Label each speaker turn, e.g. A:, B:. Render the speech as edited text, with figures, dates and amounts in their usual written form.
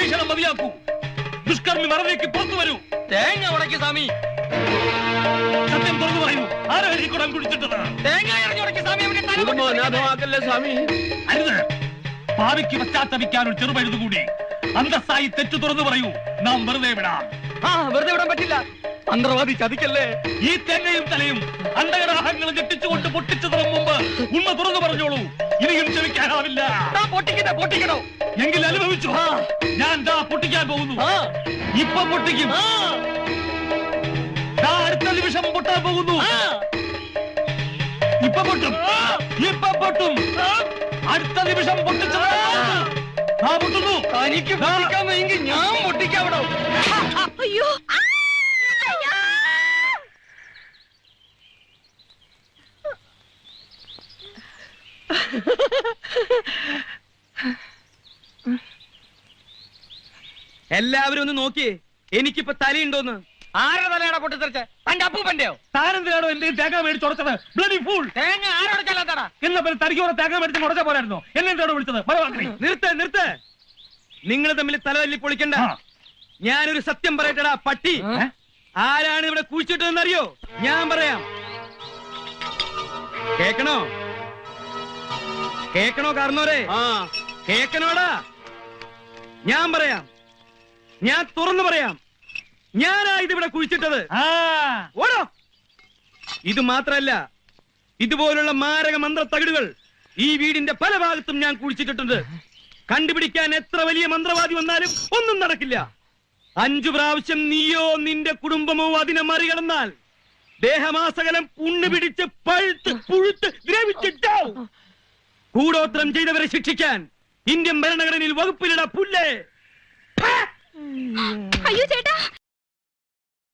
A: പരീക്ഷണം മതിയാക്കൂ. ദുഷ്കർമ്മി മറവിലേക്ക് പുറത്തു വരൂ.
B: തേങ്ങ ഉടക്കി സ്വാമി.
A: സത്യം തുറന്നു പറയൂ. ആരോ ഈ കുടം കുടിച്ചിട്ടത്?
B: തേങ്ങ ഇറങ്ങി ഉടക്കി സ്വാമി.
C: സ്വാമി.
A: അരുത്. ഭാവിക്ക് പശ്ചാത്തപിക്കാൻ ഒരു ചെറുപഴുതുകൂടി. അന്തസ്സായി തെറ്റു തുറന്നു പറയൂ. നാം വെറുതെ വിടാം.
B: വെറുതെ വിടാൻ പറ്റില്ല. മന്ത്രവാദി ചതിക്കല്ലേ.
A: ഈ തേങ്ങയും തലയും അണ്ടകരാഹങ്ങൾ ഞെട്ടിച്ചുകൊണ്ട് പൊട്ടിച്ചു തരും മുമ്പ് ഉണ്മ തുറന്നു പറഞ്ഞോളൂ. ഇനിയും ക്ഷമിക്കാനാവില്ല.
B: പൊട്ടിക്കണോ?
A: എങ്കിൽ അനുഭവിച്ചു. ഞാൻ പൊട്ടിക്കാൻ പോകുന്നു. ഇപ്പൊ പൊട്ടിക്കും. അടുത്ത നിമിഷം പൊട്ടാൻ പോകുന്നു. ഇപ്പൊ പൊട്ടും. അടുത്ത നിമിഷം പൊട്ടിച്ചു പൊട്ടുന്നു.
B: തനിക്ക് പൊട്ടിക്കാൻ വയ്യെങ്കിൽ ഞാൻ പൊട്ടിക്കാവിടോ.
D: അയ്യോ,
B: എല്ലാവരും ഒന്ന് നോക്കിയേ. എനിക്കിപ്പോ തലയുണ്ടോന്ന്. ആരുടെ തലയാണോ പൊട്ടിത്തെറിച്ച? തന്റെ അപ്പൂപ്പന്റെയോ?
A: താനെന്തിനാണോ എന്റെ തേങ്ങ മേടിച്ചുടച്ചത്? Bloody fool.
B: തേങ്ങ ആരോടക്കല്ലാത്തടാ.
A: എന്നാ പിന്നെ തനിക്കോടെ തേങ്ങ മേടിച്ച് മുടച്ച പോലായിരുന്നോ? എന്നെന്താണോ വിളിച്ചത്?
B: നിർത്ത്. നിങ്ങൾ തമ്മിൽ തലതല്ലി പൊളിക്കണ്ട. ഞാനൊരു സത്യം പറയട്ടടാ പട്ടി. ആരാണ് ഇവിടെ കുഴിച്ചിട്ടതെന്നറിയോ? ഞാൻ പറയാം. കേക്കണോ കാരണോരെ? കേക്കണോടാ. ഞാൻ പറയാം. ഞാൻ തുറന്നു പറയാം. ഞാനാ ഇതിവിടെ കുഴിച്ചിട്ടത്. ഓടോ. ഇത് മാത്രല്ല, ഇതുപോലുള്ള മാരക മന്ത്ര തകിടുകൾ ഈ വീടിന്റെ പല ഭാഗത്തും ഞാൻ കുഴിച്ചിട്ടിട്ടുണ്ട്. കണ്ടുപിടിക്കാൻ എത്ര വലിയ മന്ത്രവാദി വന്നാലും ഒന്നും നടക്കില്ല. 5 പ്രാവശ്യം നീയോ നിന്റെ കുടുംബമോ അതിനെ മറികടന്നാൽ ദേഹമാസകലം പുണ്ണ് പിടിച്ച് പഴുത്ത് പുഴുത്ത് ദ്രവിച്ചിട്ടാവും. കൂടോത്രം ചെയ്തവരെ ശിക്ഷിക്കാൻ ഇന്ത്യൻ ഭരണഘടനയിൽ വകുപ്പിലിട പുല്ലേ.